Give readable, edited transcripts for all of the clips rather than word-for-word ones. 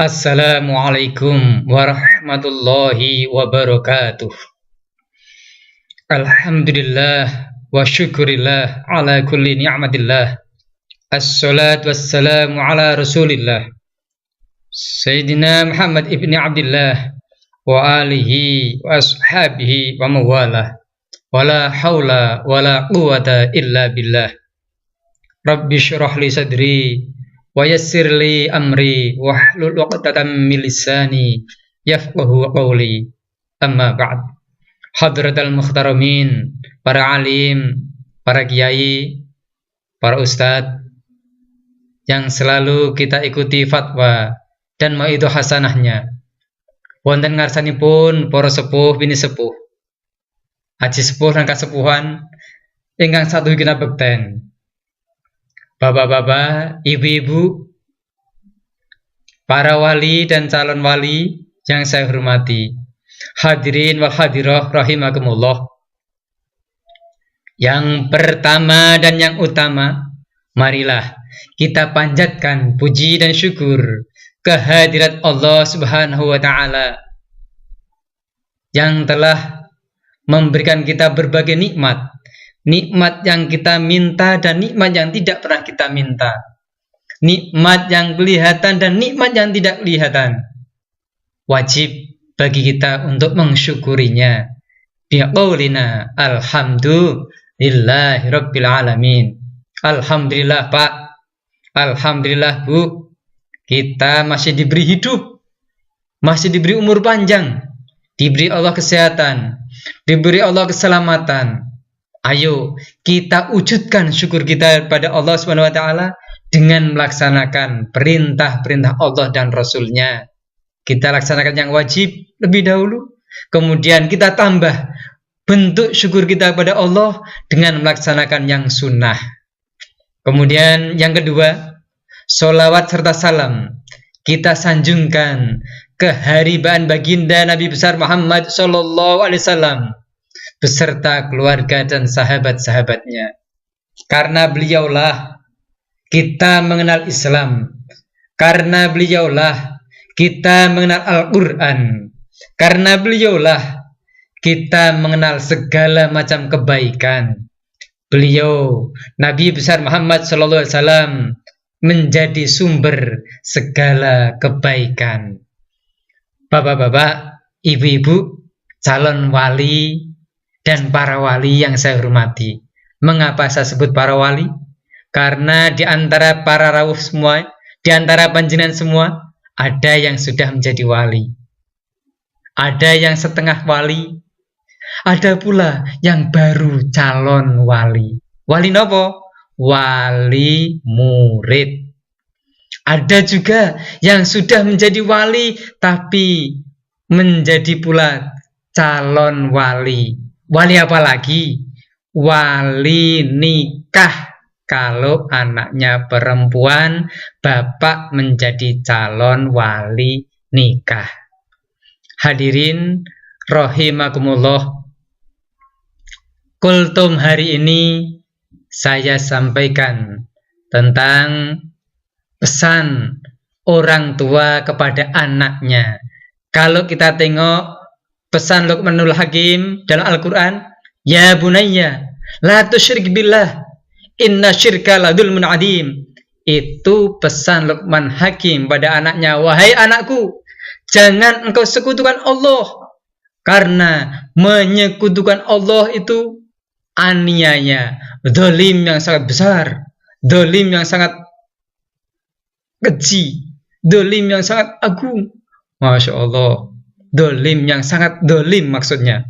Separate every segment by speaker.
Speaker 1: Assalamualaikum warahmatullahi wabarakatuh. Alhamdulillah wa syukurillah ala kulli ni'matillah. Assalatu wassalamu ala rasulillah Sayyidina Muhammad ibni Abdillah wa alihi wa ashabihi wa mawalah. Wala hawla wala quwata illa billah. Rabbi syrah li sadri wa yassir li amri wahlul 'uqdatam min lisani yafqahu qawli. Amma ba'd. Hadratal muhtaramin, para alim, para kiai, para ustadz yang selalu kita ikuti fatwa dan mauidhah hasanahnya. Wonten ngarsanipun para sepuh bini sepuh, haji sepuh dan kasepuhan ingkang satu kita bekten. Bapak-bapak, ibu-ibu, para wali dan calon wali yang saya hormati, hadirin wal hadirah rahimakumullah. Yang pertama dan yang utama, marilah kita panjatkan puji dan syukur kehadirat Allah Subhanahu wa taala yang telah memberikan kita berbagai nikmat. Nikmat yang kita minta dan nikmat yang tidak pernah kita minta. Nikmat yang kelihatan dan nikmat yang tidak kelihatan. Wajib bagi kita untuk mensyukurinya. Biqaulina alhamdulillahi rabbil alamin. Alhamdulillah Pak. Alhamdulillah Bu. Kita masih diberi hidup. Masih diberi umur panjang. Diberi Allah kesehatan. Diberi Allah keselamatan. Ayo kita wujudkan syukur kita pada Allah Subhanahu wa taala dengan melaksanakan perintah-perintah Allah dan Rasul-Nya. Kita laksanakan yang wajib lebih dahulu, kemudian kita tambah bentuk syukur kita kepada Allah dengan melaksanakan yang sunnah. Kemudian yang kedua, sholawat serta salam kita sanjungkan keharibaan baginda Nabi besar Muhammad sallallahu alaihi wasallam beserta keluarga dan sahabat-sahabatnya. Karena beliaulah kita mengenal Islam. Karena beliaulah kita mengenal Al-Quran. Karena beliaulah kita mengenal segala macam kebaikan. Beliau, Nabi besar Muhammad SAW, menjadi sumber segala kebaikan. Bapak-bapak, ibu-ibu, calon wali, dan para wali yang saya hormati. Mengapa saya sebut para wali? Karena di antara para rawuh semua, di antara panjenengan semua, ada yang sudah menjadi wali. Ada yang setengah wali. Ada pula yang baru calon wali. Wali nopo? Wali murid. Ada juga yang sudah menjadi wali, tapi menjadi pula calon wali. Wali apa lagi? Wali nikah. Kalau anaknya perempuan, bapak menjadi calon wali nikah. Hadirin rahimakumullah. Kultum hari ini saya sampaikan tentang pesan orang tua kepada anaknya. Kalau kita tengok pesan Luqmanul Hakim dalam Al-Quran, ya bunayya la tusyrik billah inna syirka la dzulmun adzim. Itu pesan Luqman Hakim pada anaknya, wahai anakku, jangan engkau sekutukan Allah, karena menyekutukan Allah itu aniaya, zalim yang sangat besar, zalim yang sangat keji, zalim yang sangat agung. Masya Allah, dolim yang sangat dolim maksudnya.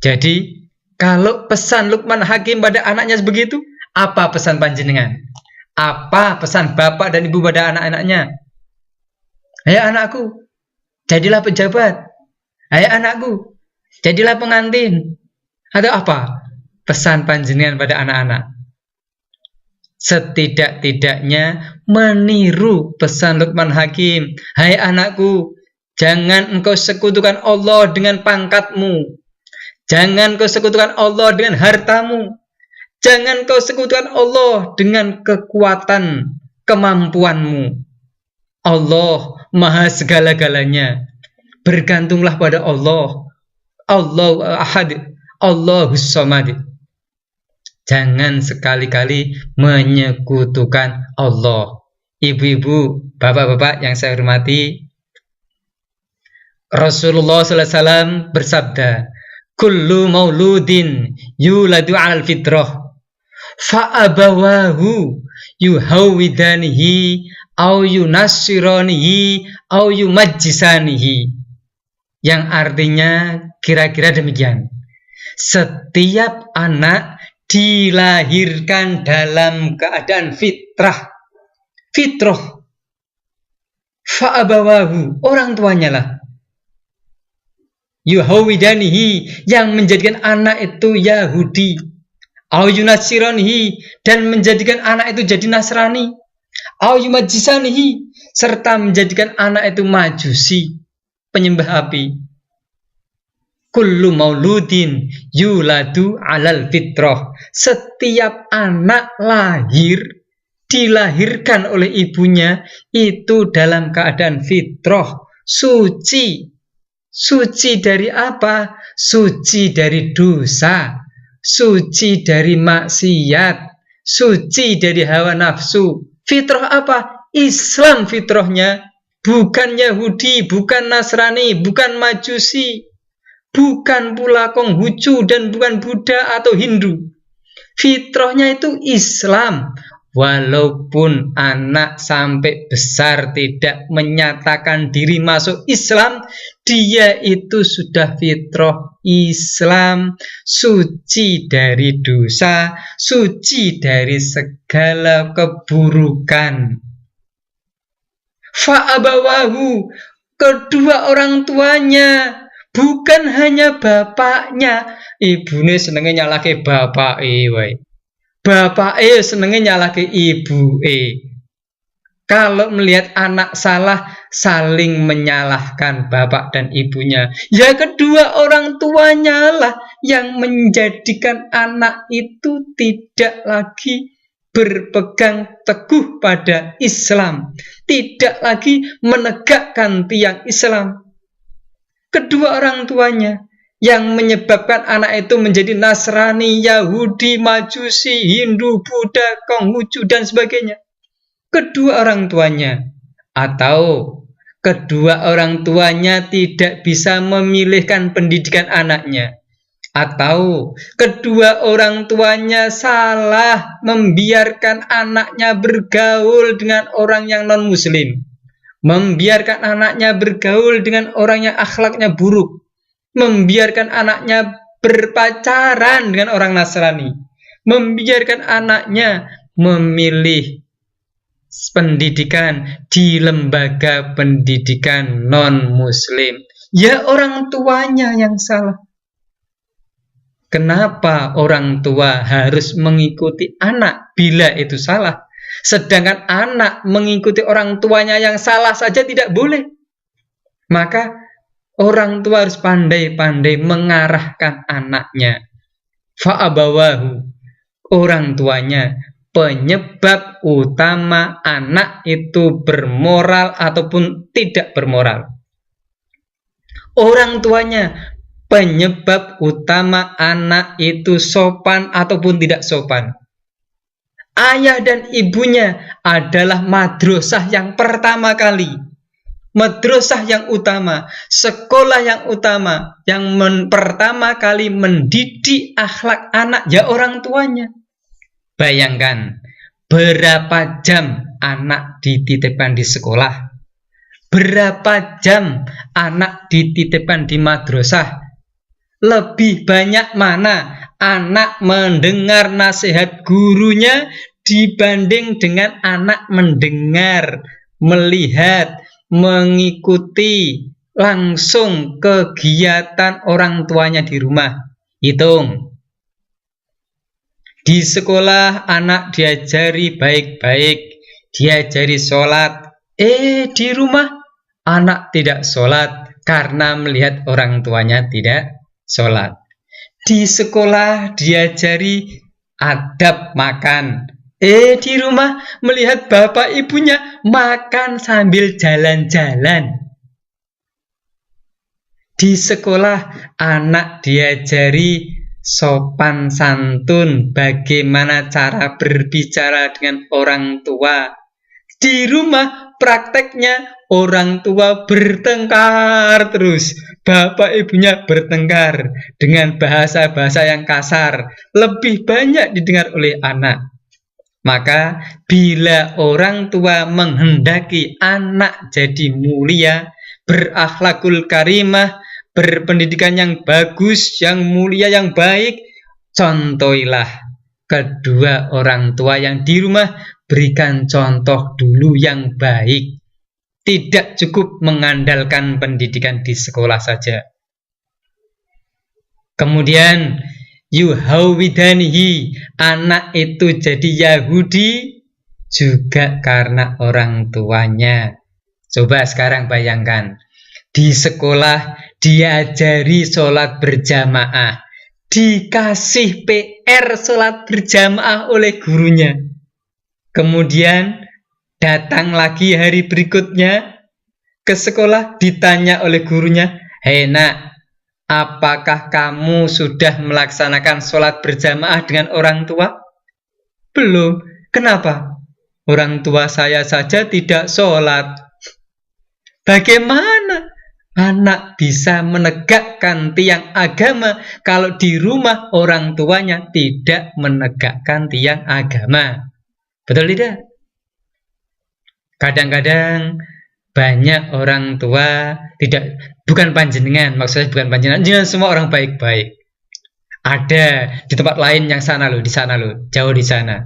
Speaker 1: Jadi kalau pesan Luqman Hakim pada anaknya begitu, apa pesan panjenengan? Apa pesan bapak dan ibu pada anak-anaknya? Hai anakku, jadilah pejabat. Hai anakku, jadilah pengantin. Atau apa pesan panjenengan pada anak-anak? Setidak-tidaknya meniru pesan Luqman Hakim. Hai anakku, jangan engkau sekutukan Allah dengan pangkatmu. Jangan engkau sekutukan Allah dengan hartamu. Jangan engkau sekutukan Allah dengan kekuatan, kemampuanmu. Allah maha segala-galanya. Bergantunglah pada Allah. Allahu ahad, Allahus samad. Jangan sekali-kali menyekutukan Allah. Ibu-ibu, bapak-bapak yang saya hormati, Rasulullah SAW bersabda, kullu mauludin yuladu alal fitrah fa'abawahu yuhawidanihi au yunassiranihi au yumajjisanihi. Yang artinya kira-kira demikian. Setiap anak dilahirkan dalam keadaan fitrah. Fitrah. Fa'abawahu, orang tuanya lah. Yuhawidanihi, yang menjadikan anak itu Yahudi. Au yunassiranihi, dan menjadikan anak itu jadi Nasrani. Au yumajjisanihi, serta menjadikan anak itu Majusi, penyembah api. Kullu mauludin yuladu alal fitrah. Setiap anak lahir, dilahirkan oleh ibunya itu dalam keadaan fitrah, suci. Suci dari apa? Suci dari dosa, suci dari maksiat, suci dari hawa nafsu. Fitrah apa? Islam fitrahnya. Bukan Yahudi, bukan Nasrani, bukan Majusi, bukan pula Konghucu, dan bukan Buddha atau Hindu. Fitrahnya itu Islam. Walaupun anak sampai besar tidak menyatakan diri masuk Islam, dia itu sudah fitrah Islam, suci dari dosa, suci dari segala keburukan. Fa'abawahu, kedua orang tuanya, bukan hanya bapaknya. Ibune senenge nyalahke bapake wae. Bapake senenge nyalahke ibuke. Kalau melihat anak salah, saling menyalahkan bapak dan ibunya. Ya kedua orang tuanya lah yang menjadikan anak itu tidak lagi berpegang teguh pada Islam, tidak lagi menegakkan tiang Islam. Kedua orang tuanya yang menyebabkan anak itu menjadi Nasrani, Yahudi, Majusi, Hindu, Buddha, Konghucu, dan sebagainya. Kedua orang tuanya, atau kedua orang tuanya tidak bisa memilihkan pendidikan anaknya, atau kedua orang tuanya salah membiarkan anaknya bergaul dengan orang yang non-muslim, membiarkan anaknya bergaul dengan orang yang akhlaknya buruk, membiarkan anaknya berpacaran dengan orang Nasrani, membiarkan anaknya memilih pendidikan di lembaga pendidikan non-muslim. Ya orang tuanya yang salah. Kenapa orang tua harus mengikuti anak bila itu salah? Sedangkan anak mengikuti orang tuanya yang salah saja tidak boleh. Maka orang tua harus pandai-pandai mengarahkan anaknya. Fa'abawahu, orang tuanya, penyebab utama anak itu bermoral ataupun tidak bermoral. Orang tuanya, penyebab utama anak itu sopan ataupun tidak sopan. Ayah dan ibunya adalah madrasah yang pertama kali, madrasah yang utama, sekolah yang utama, yang pertama kali mendidik akhlak anak, ya orang tuanya. Bayangkan berapa jam anak dititipkan di sekolah, berapa jam anak dititipkan di madrasah. Lebih banyak mana anak mendengar nasihat gurunya dibanding dengan anak mendengar, melihat, mengikuti langsung kegiatan orang tuanya di rumah. Hitung. Di sekolah anak diajari baik-baik, diajari sholat. Di rumah anak tidak sholat karena melihat orang tuanya tidak sholat. Di sekolah diajari adab makan, Di rumah melihat bapak ibunya makan sambil jalan-jalan. Di sekolah anak diajari sopan santun, bagaimana cara berbicara dengan orang tua. Di rumah prakteknya orang tua bertengkar terus. Bapak ibunya bertengkar dengan bahasa-bahasa yang kasar. Lebih banyak didengar oleh anak. Maka bila orang tua menghendaki anak jadi mulia, berakhlakul karimah, berpendidikan yang bagus, yang mulia, yang baik, contohilah kedua orang tua yang di rumah, berikan contoh dulu yang baik. Tidak cukup mengandalkan pendidikan di sekolah saja. Kemudian yuhawidanihi, anak itu jadi Yahudi juga karena orang tuanya. Coba sekarang bayangkan, di sekolah diajari sholat berjamaah, dikasih PR sholat berjamaah oleh gurunya. Kemudian datang lagi hari berikutnya ke sekolah, ditanya oleh gurunya, "Hei nak, apakah kamu sudah melaksanakan sholat berjamaah dengan orang tua?" "Belum." "Kenapa?" "Orang tua saya saja tidak sholat." Bagaimana anak bisa menegakkan tiang agama kalau di rumah orang tuanya tidak menegakkan tiang agama? Betul tidak? Kadang-kadang banyak orang tua bukan panjenengan, maksudnya bukan panjenengan semua orang baik-baik. Ada di tempat lain yang sana loh, di sana loh, jauh di sana.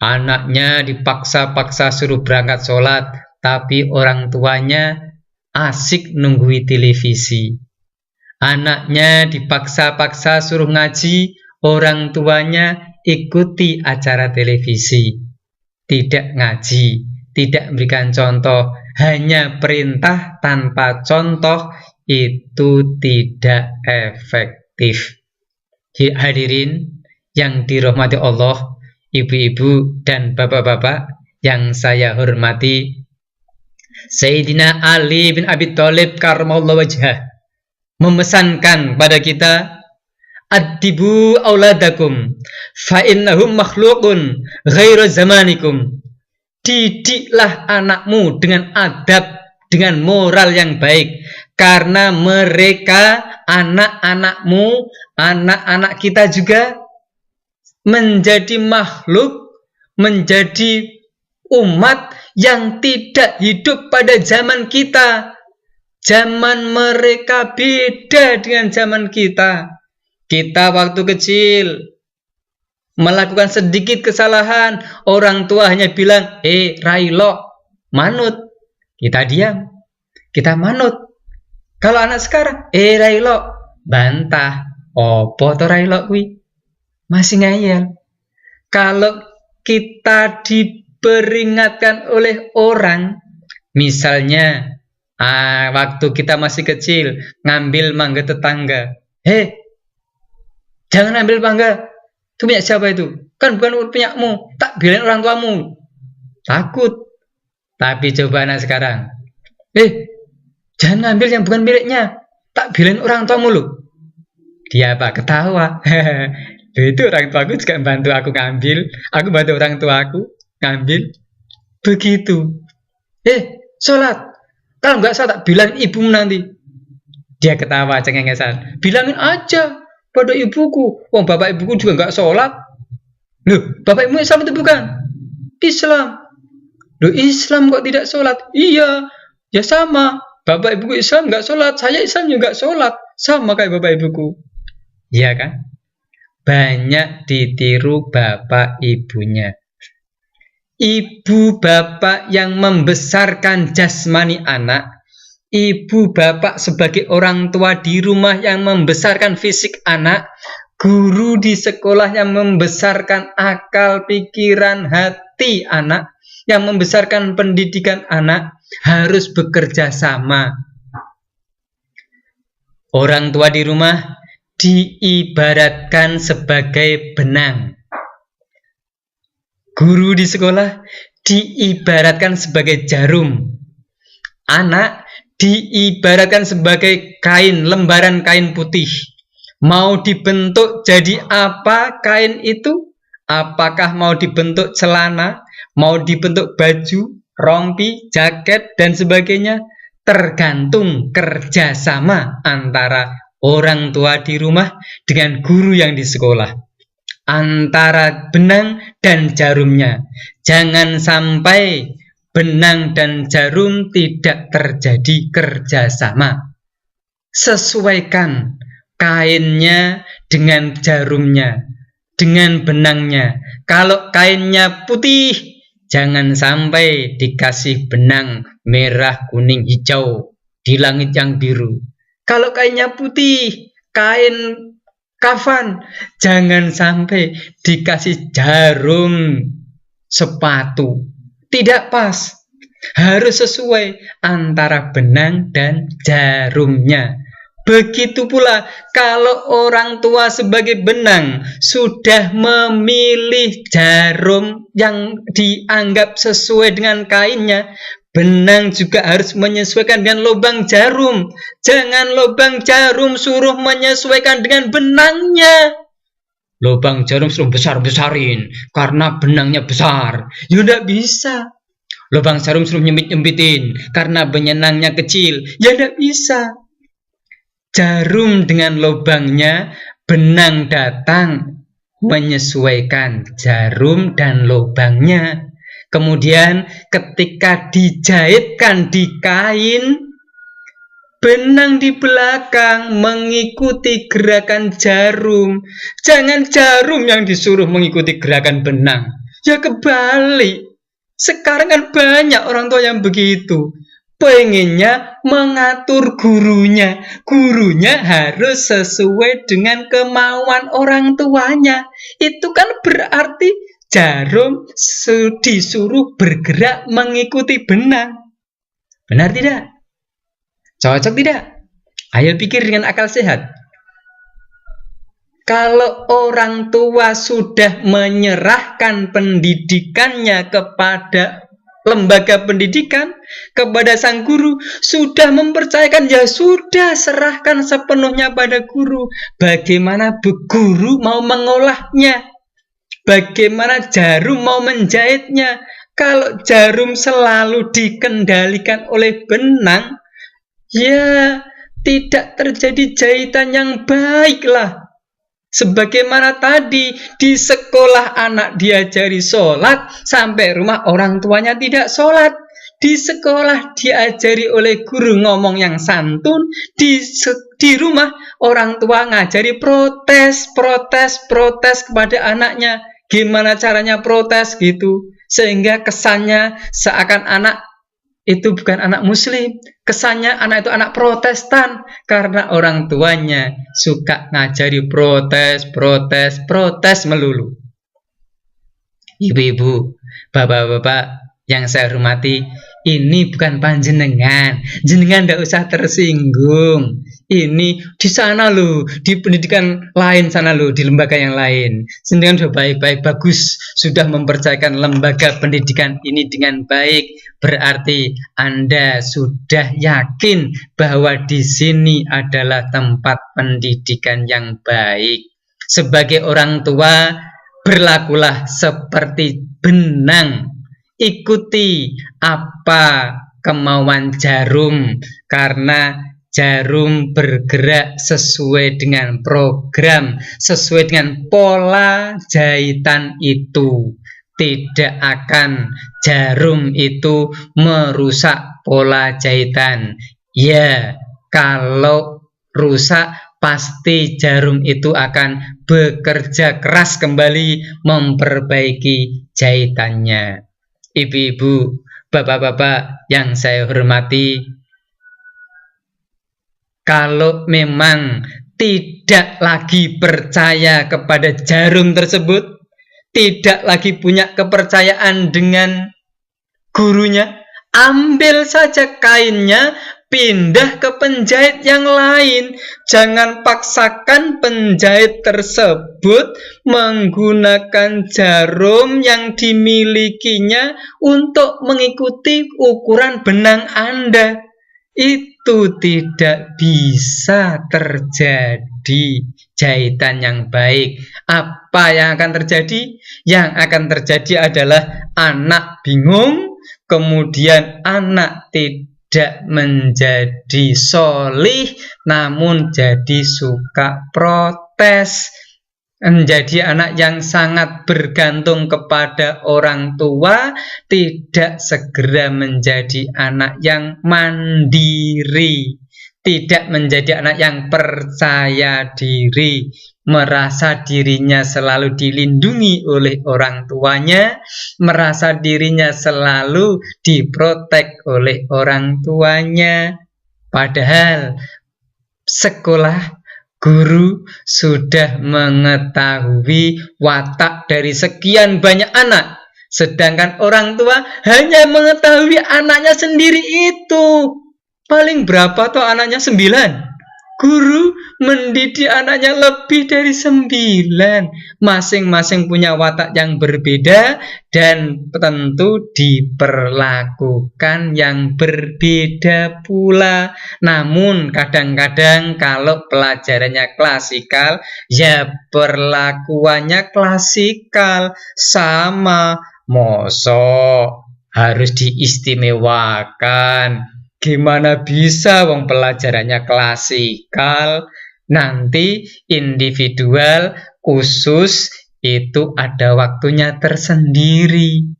Speaker 1: Anaknya dipaksa-paksa suruh berangkat sholat, tapi orang tuanya asik nunggui televisi. Anaknya dipaksa-paksa suruh ngaji, orang tuanya ikuti acara televisi. Tidak ngaji, tidak memberikan contoh, hanya perintah tanpa contoh, itu tidak efektif. Hadirin yang dirahmati Allah, ibu-ibu dan bapak-bapak yang saya hormati, Sayyidina Ali bin Abi Thalib karramallahu wajhah memesankan pada kita, "Addibu auladakum fa innahum makhluqun ghairu zamanikum." Didiklah anakmu dengan adab, dengan moral yang baik, karena mereka anak-anakmu, anak-anak kita juga menjadi makhluk, menjadi umat yang tidak hidup pada zaman kita. Zaman mereka beda dengan zaman kita. Kita waktu kecil melakukan sedikit kesalahan, orang tua hanya bilang, Railo, manut. Kita diam, kita manut. Kalau anak sekarang, Railo, bantah. Opo to Railo kuwi? Masih ngayal. Kalau kita diperingatkan oleh orang, misalnya waktu kita masih kecil ngambil mangga tetangga, jangan ambil mangga, itu punya siapa itu? Kan bukan punyamu, tak bilang orang tuamu. Takut. Tapi coba anak sekarang, jangan ambil yang bukan miliknya, tak bilang orang tuamu loh. Dia apa? Ketawa. Itu orang tuaku juga bantu aku ngambil, aku bantu orang tuaku ngambil. Begitu. Sholat. Kalau nggak sholat, tak bilang ibumu nanti. Dia ketawa cengengesan. Bilangin aja pada ibuku. Bapak ibuku juga nggak sholat. Loh, bapak ibu Islam itu bukan? Islam. Loh, Islam kok tidak sholat? Iya, ya sama. Bapak ibuku Islam nggak sholat, saya Islam juga nggak sholat. Sama kayak bapak ibuku. Iya kan? Banyak ditiru bapak ibunya. Ibu bapak yang membesarkan jasmani anak, ibu bapak sebagai orang tua di rumah yang membesarkan fisik anak, guru di sekolah yang membesarkan akal, pikiran, hati anak, yang membesarkan pendidikan anak, harus bekerja sama. Orang tua di rumah diibaratkan sebagai benang. Guru di sekolah diibaratkan sebagai jarum. Anak diibaratkan sebagai kain, lembaran kain putih. Mau dibentuk jadi apa kain itu? Apakah mau dibentuk celana, mau dibentuk baju, rompi, jaket, dan sebagainya? Tergantung kerjasama antara orang tua di rumah dengan guru yang di sekolah. Antara benang dan jarumnya. Jangan sampai benang dan jarum tidak terjadi kerjasama. Sesuaikan kainnya dengan jarumnya, dengan benangnya. Kalau kainnya putih, jangan sampai dikasih benang merah, kuning, hijau di langit yang biru. Kalau kainnya putih, kain kafan, jangan sampai dikasih jarum sepatu. Tidak pas. Harus sesuai antara benang dan jarumnya. Begitu pula kalau orang tua sebagai benang sudah memilih jarum yang dianggap sesuai dengan kainnya, benang juga harus menyesuaikan dengan lubang jarum. Jangan lubang jarum suruh menyesuaikan dengan benangnya. Lubang jarum suruh besar-besarin karena benangnya besar. Ya tidak bisa. Lubang jarum suruh nyempit-nyempitin karena benangnya kecil. Ya tidak bisa. Jarum dengan lubangnya, benang datang menyesuaikan jarum dan lubangnya. Kemudian ketika dijahitkan di kain, benang di belakang mengikuti gerakan jarum. Jangan jarum yang disuruh mengikuti gerakan benang. Ya kebalik. Sekarang kan banyak orang tua yang begitu. Pengennya mengatur gurunya. Gurunya harus sesuai dengan kemauan orang tuanya. Itu kan berarti jarum disuruh bergerak mengikuti benang. Benar tidak? Cocok tidak? Ayo pikir dengan akal sehat. Kalau orang tua sudah menyerahkan pendidikannya kepada lembaga pendidikan, kepada sang guru, sudah mempercayakan, ya sudah, serahkan sepenuhnya pada guru. Bagaimana guru mau mengolahnya? Bagaimana jarum mau menjahitnya? Kalau jarum selalu dikendalikan oleh benang, ya tidak terjadi jahitan yang baiklah. Sebagaimana tadi di sekolah anak diajari sholat, sampai rumah orang tuanya tidak sholat. Di sekolah diajari oleh guru ngomong yang santun, di rumah orang tua ngajari protes kepada anaknya. Gimana caranya protes gitu, sehingga kesannya seakan anak itu bukan anak muslim. Kesannya anak itu anak Protestan karena orang tuanya suka ngajari protes melulu. Ibu-ibu, bapak-bapak yang saya hormati, ini bukan panjenengan. Jenengan tidak usah tersinggung. Ini di sana loh, di pendidikan lain sana loh, di lembaga yang lain. Jenengan sudah baik-baik, bagus, sudah mempercayakan lembaga pendidikan ini dengan baik. Berarti Anda sudah yakin bahwa di sini adalah tempat pendidikan yang baik. Sebagai orang tua, berlakulah seperti benang. Ikuti apa kemauan jarum, karena jarum bergerak sesuai dengan program, sesuai dengan pola jahitan itu. Tidak akan jarum itu merusak pola jahitan. Ya, kalau rusak pasti jarum itu akan bekerja keras kembali memperbaiki jahitannya. Ibu-ibu, bapak-bapak yang saya hormati, kalau memang tidak lagi percaya kepada jarum tersebut, tidak lagi punya kepercayaan dengan gurunya, ambil saja kainnya, pindah ke penjahit yang lain. Jangan paksakan penjahit tersebut menggunakan jarum yang dimilikinya untuk mengikuti ukuran benang Anda. Itu tidak bisa terjadi jahitan yang baik. Apa yang akan terjadi? Yang akan terjadi adalah anak bingung, kemudian anak tidak menjadi solih, namun jadi suka protes. Menjadi anak yang sangat bergantung kepada orang tua, tidak segera menjadi anak yang mandiri, tidak menjadi anak yang percaya diri, merasa dirinya selalu dilindungi oleh orang tuanya, merasa dirinya selalu diprotek oleh orang tuanya. Padahal sekolah, guru sudah mengetahui watak dari sekian banyak anak, sedangkan orang tua hanya mengetahui anaknya sendiri itu. Paling berapa toh anaknya? 9. Guru mendidik anaknya lebih dari 9. Masing-masing punya watak yang berbeda dan tentu diperlakukan yang berbeda pula. Namun kadang-kadang kalau pelajarannya klasikal, ya perlakuannya klasikal sama. Mosok harus diistimewakan? Gimana bisa wong pelajarannya klasikal? Nanti individual khusus itu ada waktunya tersendiri.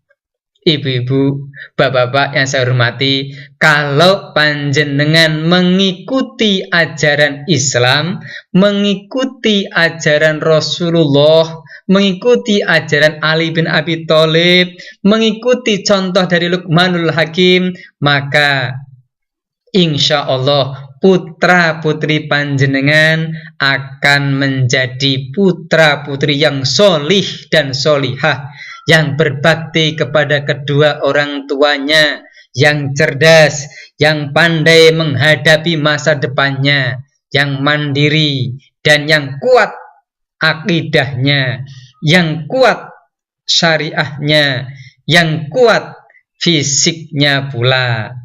Speaker 1: Ibu-ibu, bapak-bapak yang saya hormati, kalau panjenengan mengikuti ajaran Islam, mengikuti ajaran Rasulullah, mengikuti ajaran Ali bin Abi Thalib, mengikuti contoh dari Luqmanul Hakim, maka insya Allah putra-putri panjenengan akan menjadi putra-putri yang solih dan solihah, yang berbakti kepada kedua orang tuanya, yang cerdas, yang pandai menghadapi masa depannya, yang mandiri, dan yang kuat akidahnya, yang kuat syariahnya, yang kuat fisiknya pula.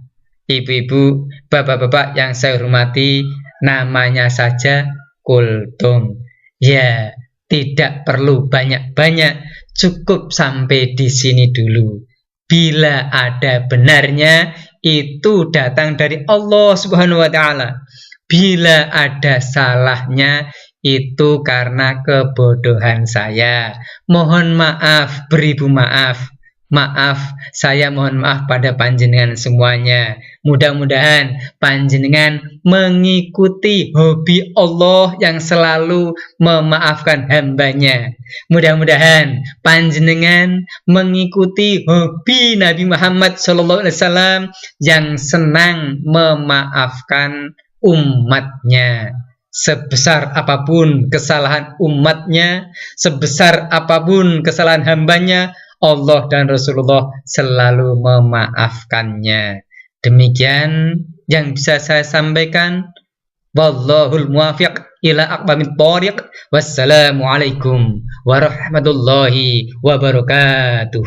Speaker 1: Ibu-ibu, bapak-bapak yang saya hormati, namanya saja kultum. Ya, tidak perlu banyak-banyak, cukup sampai di sini dulu. Bila ada benarnya, itu datang dari Allah Subhanahu wa Ta'ala. Bila ada salahnya, itu karena kebodohan saya. Mohon maaf, beribu maaf. Maaf, saya mohon maaf pada panjenengan semuanya. Mudah-mudahan panjenengan mengikuti hobi Allah yang selalu memaafkan hambanya. Mudah-mudahan panjenengan mengikuti hobi Nabi Muhammad SAW yang senang memaafkan umatnya. Sebesar apapun kesalahan umatnya, sebesar apapun kesalahan hambanya, Allah dan Rasulullah selalu memaafkannya. Demikian yang bisa saya sampaikan. Wallahul muwaffiq ila aqwamit thoriq. Wassalamualaikum warahmatullahi wabarakatuh.